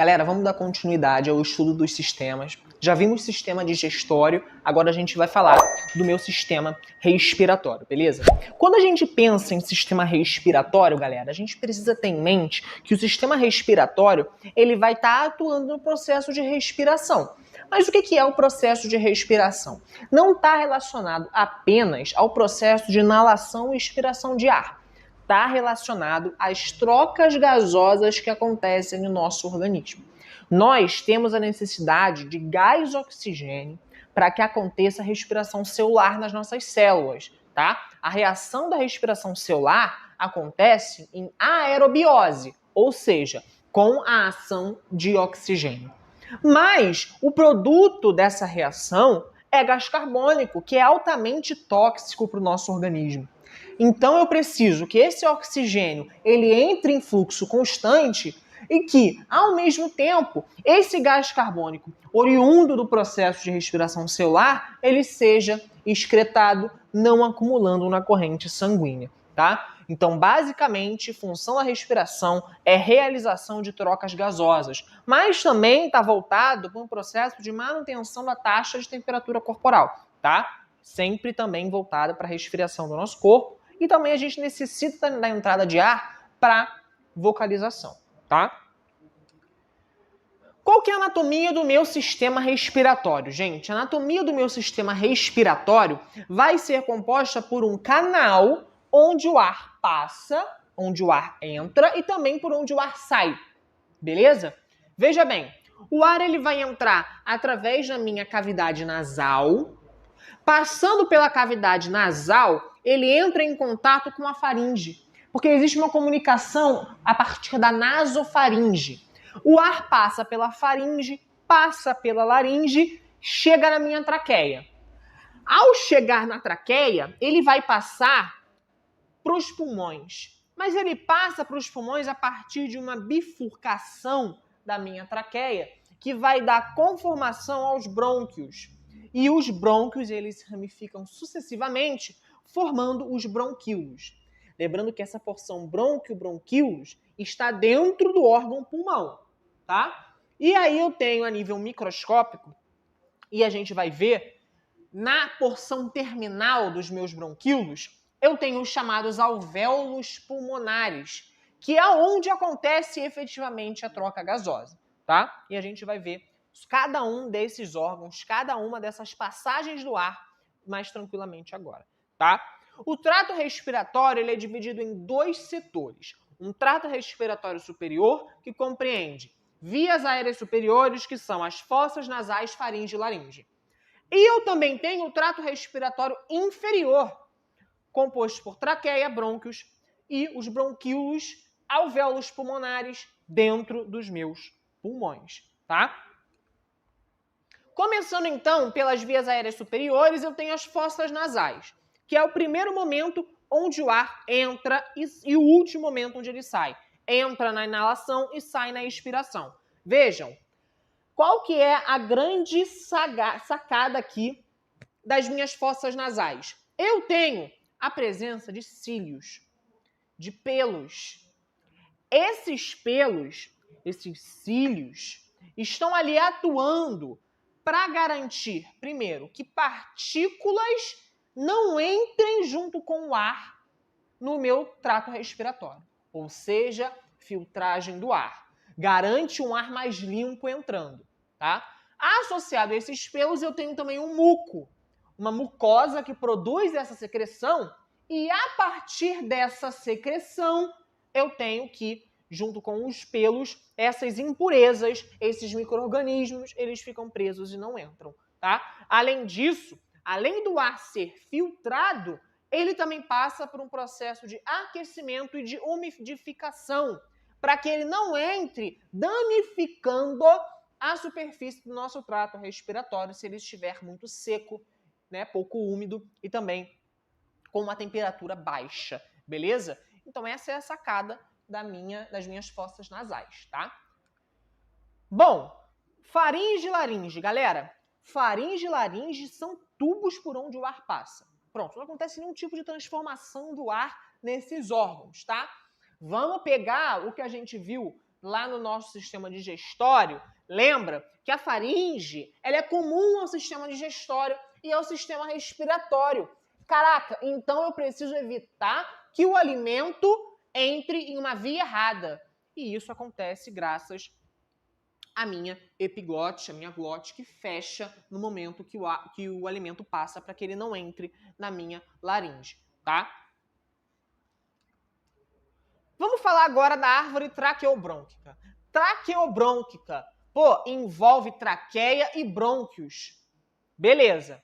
Galera, vamos dar continuidade ao estudo dos sistemas. Já vimos sistema digestório, agora a gente vai falar do meu sistema respiratório, beleza? Quando a gente pensa em sistema respiratório, galera, a gente precisa ter em mente que o sistema respiratório ele vai estar atuando no processo de respiração. Mas o que é o processo de respiração? Não está relacionado apenas ao processo de inalação e expiração de ar. Está relacionado às trocas gasosas que acontecem no nosso organismo. Nós temos a necessidade de gás oxigênio para que aconteça a respiração celular nas nossas células, tá? A reação da respiração celular acontece em aerobiose, ou seja, com a ação de oxigênio. Mas o produto dessa reação é gás carbônico, que é altamente tóxico para o nosso organismo. Então eu preciso que esse oxigênio ele entre em fluxo constante e que, ao mesmo tempo, esse gás carbônico oriundo do processo de respiração celular, ele seja excretado, não acumulando na corrente sanguínea, tá? Então, basicamente, função da respiração é realização de trocas gasosas, mas também está voltado para um processo de manutenção da taxa de temperatura corporal, tá? Sempre também voltada para a respiração do nosso corpo e também a gente necessita da entrada de ar para vocalização, tá? Qual que é a anatomia do meu sistema respiratório? Gente, a anatomia do meu sistema respiratório vai ser composta por um canal onde o ar passa, onde o ar entra e também por onde o ar sai, beleza? Veja bem, o ar ele vai entrar através da minha cavidade nasal, passando pela cavidade nasal, ele entra em contato com a faringe, porque existe uma comunicação a partir da nasofaringe. O ar passa pela faringe, passa pela laringe, chega na minha traqueia. Ao chegar na traqueia, ele vai passar para os pulmões. Mas ele passa para os pulmões a partir de uma bifurcação da minha traqueia, que vai dar conformação aos brônquios. E os brônquios, eles se ramificam sucessivamente, formando os bronquíolos. Lembrando que essa porção brônquio-bronquíolos está dentro do órgão pulmão, tá? E aí eu tenho a nível microscópico, e a gente vai ver, na porção terminal dos meus bronquíolos, eu tenho os chamados alvéolos pulmonares, que é onde acontece efetivamente a troca gasosa, tá? E a gente vai ver cada um desses órgãos, cada uma dessas passagens do ar mais tranquilamente agora, tá? O trato respiratório ele é dividido em dois setores. Um trato respiratório superior, que compreende vias aéreas superiores, que são as fossas nasais, faringe e laringe. E eu também tenho o trato respiratório inferior, composto por traqueia, brônquios e os bronquíolos, alvéolos pulmonares dentro dos meus pulmões, tá? Começando então pelas vias aéreas superiores, eu tenho as fossas nasais, que é o primeiro momento onde o ar entra e o último momento onde ele sai. Entra na inalação e sai na expiração. Vejam, qual que é a grande sacada aqui das minhas fossas nasais? Eu tenho a presença de cílios, de pelos. Esses pelos, esses cílios, estão ali atuando para garantir, primeiro, que partículas não entrem junto com o ar no meu trato respiratório. Ou seja, filtragem do ar. Garante um ar mais limpo entrando, tá? Associado a esses pelos, eu tenho também um muco, uma mucosa que produz essa secreção e a partir dessa secreção eu tenho que, junto com os pelos, essas impurezas, esses micro-organismos, eles ficam presos e não entram, tá? Além disso, além do ar ser filtrado, ele também passa por um processo de aquecimento e de umidificação, para que ele não entre danificando a superfície do nosso trato respiratório se ele estiver muito seco, né, pouco úmido e também com uma temperatura baixa, beleza? Então essa é a sacada das minhas fossas nasais, tá? Bom, faringe e laringe, galera. Faringe e laringe são tubos por onde o ar passa. Pronto, não acontece nenhum tipo de transformação do ar nesses órgãos, tá? Vamos pegar o que a gente viu lá no nosso sistema digestório, lembra que a faringe ela é comum ao sistema digestório e ao sistema respiratório. Caraca, então eu preciso evitar que o alimento entre em uma via errada. E isso acontece graças à minha epiglote, a minha glote, que fecha no momento que o alimento passa para que ele não entre na minha laringe, tá? Vamos falar agora da árvore traqueobrônquica. Traqueobrônquica, pô, envolve traqueia e brônquios. Beleza.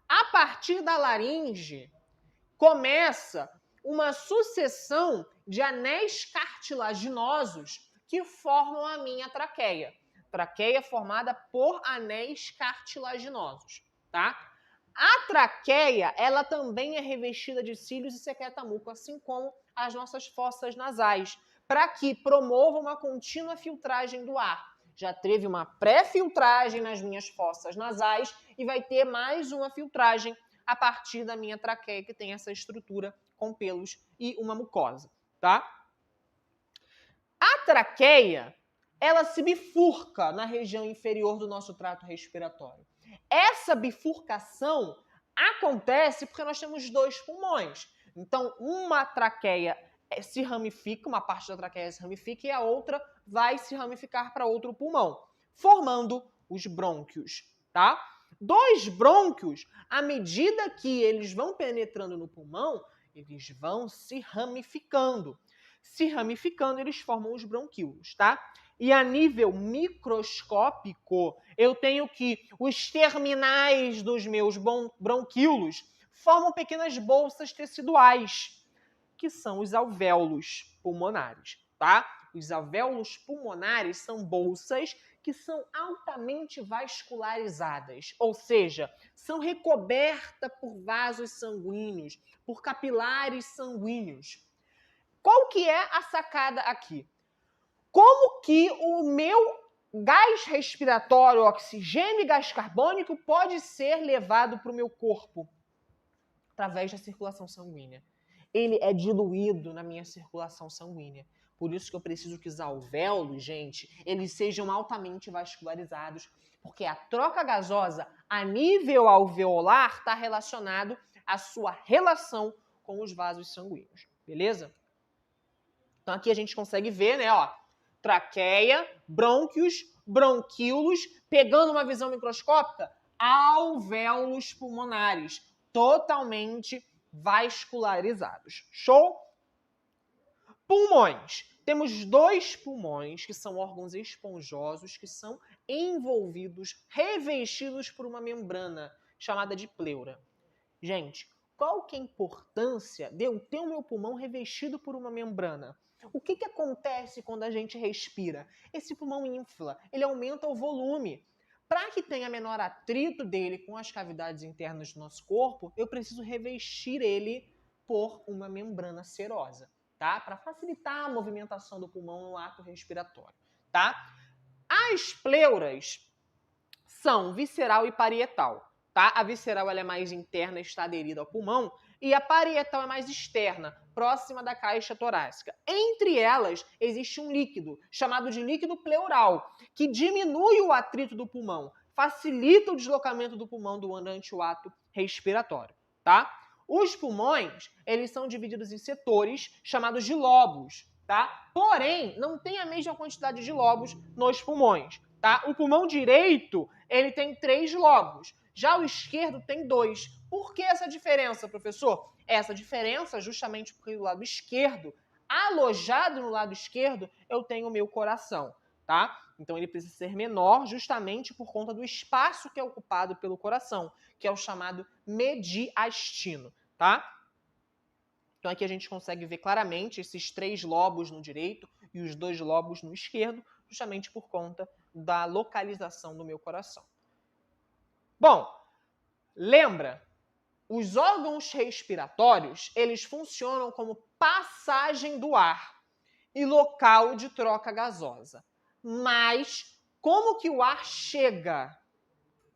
A partir da laringe, começa uma sucessão de anéis cartilaginosos que formam a minha traqueia. Traqueia formada por anéis cartilaginosos, tá? A traqueia, ela também é revestida de cílios e secreta muco, assim como as nossas fossas nasais, para que promova uma contínua filtragem do ar. Já teve uma pré-filtragem nas minhas fossas nasais e vai ter mais uma filtragem a partir da minha traqueia, que tem essa estrutura com pelos e uma mucosa, tá? A traqueia, ela se bifurca na região inferior do nosso trato respiratório. Essa bifurcação acontece porque nós temos dois pulmões. Então, uma traqueia se ramifica, uma parte da traqueia se ramifica e a outra vai se ramificar para outro pulmão, formando os brônquios, tá? Dois brônquios, à medida que eles vão penetrando no pulmão, eles vão se ramificando. Se ramificando, eles formam os bronquíolos, tá? E a nível microscópico, eu tenho que os terminais dos meus bronquíolos formam pequenas bolsas teciduais, que são os alvéolos pulmonares, tá? Os alvéolos pulmonares são bolsas que são altamente vascularizadas, ou seja, são recobertas por vasos sanguíneos, por capilares sanguíneos. Qual que é a sacada aqui? Como que o meu gás respiratório, oxigênio e gás carbônico pode ser levado para o meu corpo? Através da circulação sanguínea. Ele é diluído na minha circulação sanguínea. Por isso que eu preciso que os alvéolos, gente, eles sejam altamente vascularizados, porque a troca gasosa a nível alveolar está relacionado à sua relação com os vasos sanguíneos, beleza? Então aqui a gente consegue ver, né, ó, traqueia, brônquios, bronquíolos, pegando uma visão microscópica, alvéolos pulmonares, totalmente vascularizados. Show? Pulmões. Temos dois pulmões, que são órgãos esponjosos, que são envolvidos, revestidos por uma membrana, chamada de pleura. Gente, qual que é a importância de eu ter o meu pulmão revestido por uma membrana? O que acontece quando a gente respira? Esse pulmão infla, ele aumenta o volume. Para que tenha menor atrito dele com as cavidades internas do nosso corpo, eu preciso revestir ele por uma membrana serosa, tá? Para facilitar a movimentação do pulmão no ato respiratório, tá? As pleuras são visceral e parietal, tá? A visceral ela é mais interna, está aderida ao pulmão, e a parietal é mais externa, próxima da caixa torácica. Entre elas, existe um líquido, chamado de líquido pleural, que diminui o atrito do pulmão, facilita o deslocamento do pulmão durante o ato respiratório, tá? Os pulmões, eles são divididos em setores, chamados de lobos, tá? Porém, não tem a mesma quantidade de lobos nos pulmões, tá? O pulmão direito, ele tem 3 lobos. Já o esquerdo tem 2. Por que essa diferença, professor? Essa diferença justamente porque do lado esquerdo, alojado no lado esquerdo, eu tenho o meu coração, tá? Então ele precisa ser menor justamente por conta do espaço que é ocupado pelo coração, que é o chamado mediastino, tá? Então aqui a gente consegue ver claramente esses 3 lobos no direito e os 2 lobos no esquerdo, justamente por conta da localização do meu coração. Bom, lembra, os órgãos respiratórios, eles funcionam como passagem do ar e local de troca gasosa. Mas como que o ar chega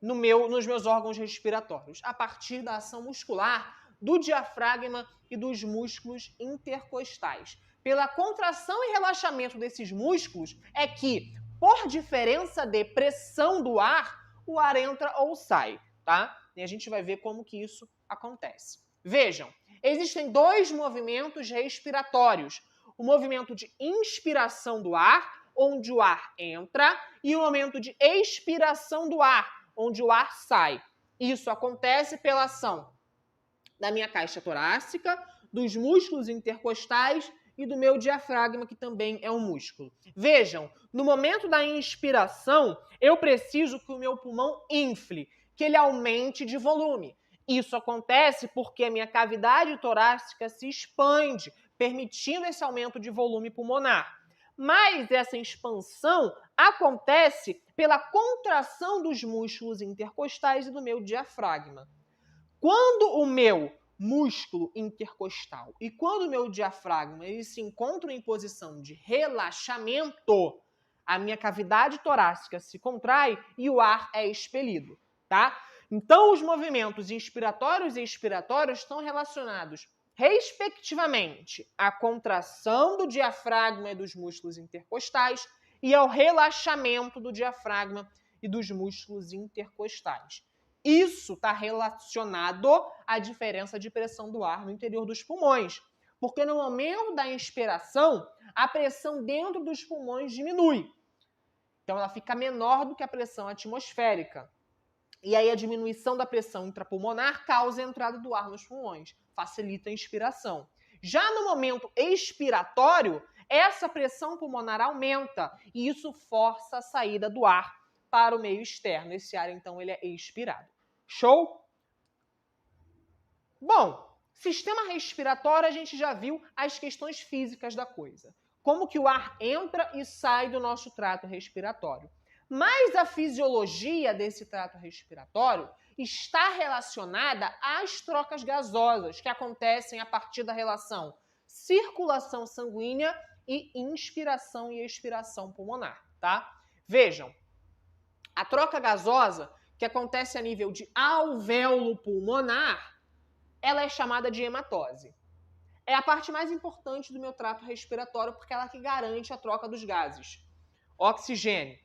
nos meus órgãos respiratórios? A partir da ação muscular do diafragma e dos músculos intercostais, pela contração e relaxamento desses músculos é que, por diferença de pressão do ar, o ar entra ou sai, tá? E a gente vai ver como que isso acontece. Vejam, existem dois movimentos respiratórios. O movimento de inspiração do ar, onde o ar entra, e o momento de expiração do ar, onde o ar sai. Isso acontece pela ação da minha caixa torácica, dos músculos intercostais e do meu diafragma, que também é um músculo. Vejam, no momento da inspiração, eu preciso que o meu pulmão infle, que ele aumente de volume. Isso acontece porque a minha cavidade torácica se expande, permitindo esse aumento de volume pulmonar. Mas essa expansão acontece pela contração dos músculos intercostais e do meu diafragma. Quando o meu músculo intercostal e quando o meu diafragma eles se encontram em posição de relaxamento, a minha cavidade torácica se contrai e o ar é expelido, tá? Então, os movimentos inspiratórios e expiratórios estão relacionados, respectivamente, à contração do diafragma e dos músculos intercostais e ao relaxamento do diafragma e dos músculos intercostais. Isso está relacionado à diferença de pressão do ar no interior dos pulmões. Porque no momento da inspiração, a pressão dentro dos pulmões diminui. Então, ela fica menor do que a pressão atmosférica. E aí, a diminuição da pressão intrapulmonar causa a entrada do ar nos pulmões. Facilita a inspiração. Já no momento expiratório, essa pressão pulmonar aumenta. E isso força a saída do ar para o meio externo. Esse ar, então, ele é expirado. Show? Bom, sistema respiratório, a gente já viu as questões físicas da coisa. Como que o ar entra e sai do nosso trato respiratório. Mas a fisiologia desse trato respiratório está relacionada às trocas gasosas que acontecem a partir da relação circulação sanguínea e inspiração e expiração pulmonar, tá? Vejam, a troca gasosa que acontece a nível de alvéolo pulmonar, ela é chamada de hematose. É a parte mais importante do meu trato respiratório porque ela que garante a troca dos gases. Oxigênio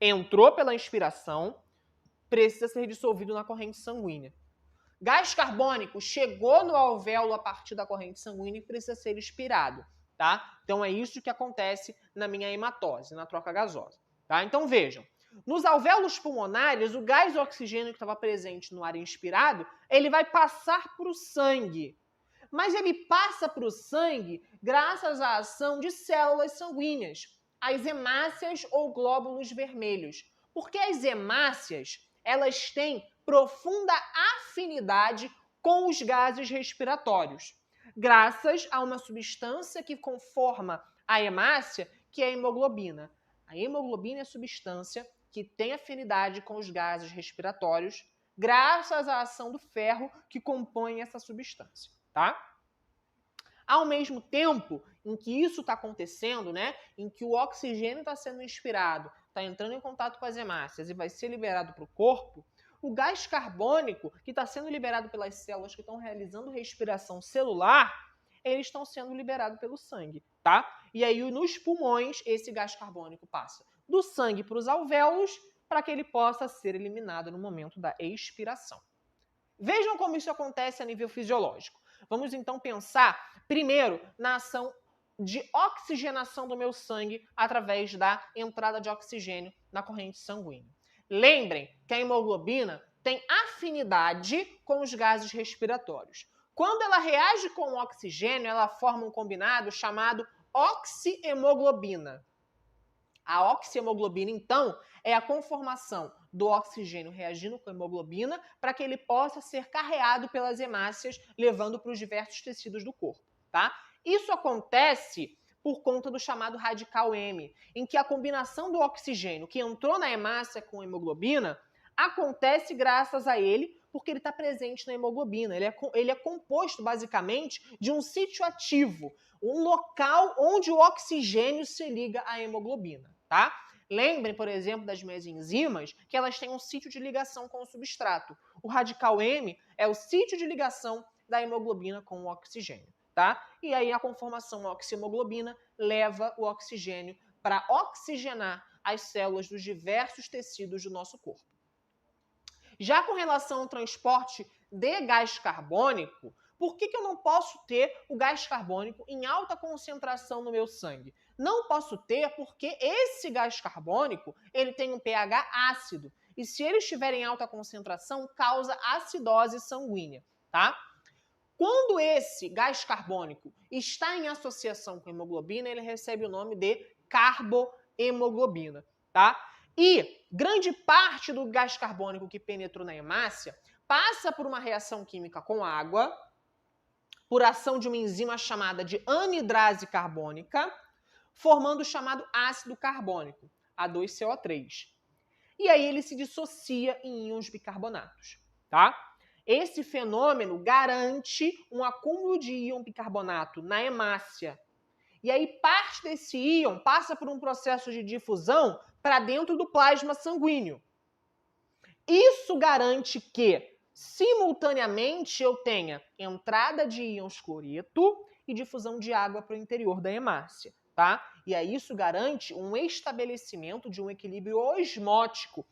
entrou pela inspiração, precisa ser dissolvido na corrente sanguínea. Gás carbônico chegou no alvéolo a partir da corrente sanguínea e precisa ser expirado, tá? Então é isso que acontece na minha hematose, na troca gasosa, tá? Então vejam, nos alvéolos pulmonares, o gás oxigênio que estava presente no ar inspirado, ele vai passar para o sangue. Mas ele passa para o sangue graças à ação de células sanguíneas, as hemácias ou glóbulos vermelhos. Porque as hemácias, elas têm profunda afinidade com os gases respiratórios, graças a uma substância que conforma a hemácia, que é a hemoglobina. A hemoglobina é a substância que tem afinidade com os gases respiratórios, graças à ação do ferro que compõe essa substância, tá? Ao mesmo tempo em que isso está acontecendo, né, em que o oxigênio está sendo inspirado, está entrando em contato com as hemácias e vai ser liberado para o corpo, o gás carbônico que está sendo liberado pelas células que estão realizando respiração celular, eles estão sendo liberados pelo sangue, tá? E aí nos pulmões esse gás carbônico passa do sangue para os alvéolos para que ele possa ser eliminado no momento da expiração. Vejam como isso acontece a nível fisiológico. Vamos então pensar primeiro na ação de oxigenação do meu sangue através da entrada de oxigênio na corrente sanguínea. Lembrem que a hemoglobina tem afinidade com os gases respiratórios. Quando ela reage com o oxigênio, ela forma um combinado chamado oxihemoglobina. A oxihemoglobina, então, é a conformação do oxigênio reagindo com a hemoglobina para que ele possa ser carreado pelas hemácias, levando para os diversos tecidos do corpo, tá? Isso acontece por conta do chamado radical M, em que a combinação do oxigênio que entrou na hemácia com a hemoglobina acontece graças a ele, porque ele está presente na hemoglobina. Ele é composto, basicamente, de um sítio ativo, um local onde o oxigênio se liga à hemoglobina, tá? Lembrem, por exemplo, das minhas enzimas, que elas têm um sítio de ligação com o substrato. O radical M é o sítio de ligação da hemoglobina com o oxigênio, tá? E aí a conformação oxihemoglobina leva o oxigênio para oxigenar as células dos diversos tecidos do nosso corpo. Já com relação ao transporte de gás carbônico, por que eu não posso ter o gás carbônico em alta concentração no meu sangue? Não posso ter porque esse gás carbônico ele tem um pH ácido. E se ele estiver em alta concentração, causa acidose sanguínea, tá? Quando esse gás carbônico está em associação com hemoglobina, ele recebe o nome de carbohemoglobina, tá? E grande parte do gás carbônico que penetrou na hemácia passa por uma reação química com água, por ação de uma enzima chamada de anidrase carbônica, formando o chamado ácido carbônico, A2CO3. E aí ele se dissocia em íons bicarbonatos, tá? Esse fenômeno garante um acúmulo de íon bicarbonato na hemácia. E aí parte desse íon passa por um processo de difusão para dentro do plasma sanguíneo. Isso garante que, simultaneamente, eu tenha entrada de íons cloreto e difusão de água para o interior da hemácia, tá? E aí isso garante um estabelecimento de um equilíbrio osmótico,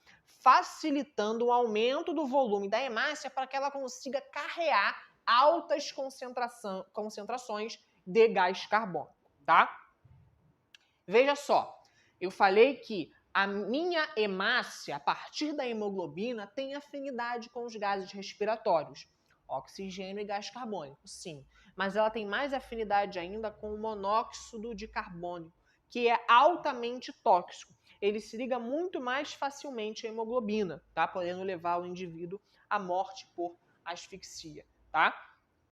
facilitando o aumento do volume da hemácia para que ela consiga carrear altas concentrações de gás carbônico, tá? Veja só, eu falei que a minha hemácia, a partir da hemoglobina, tem afinidade com os gases respiratórios, oxigênio e gás carbônico, sim. Mas ela tem mais afinidade ainda com o monóxido de carbono, que é altamente tóxico. Ele se liga muito mais facilmente à hemoglobina, tá? Podendo levar o indivíduo à morte por asfixia, tá?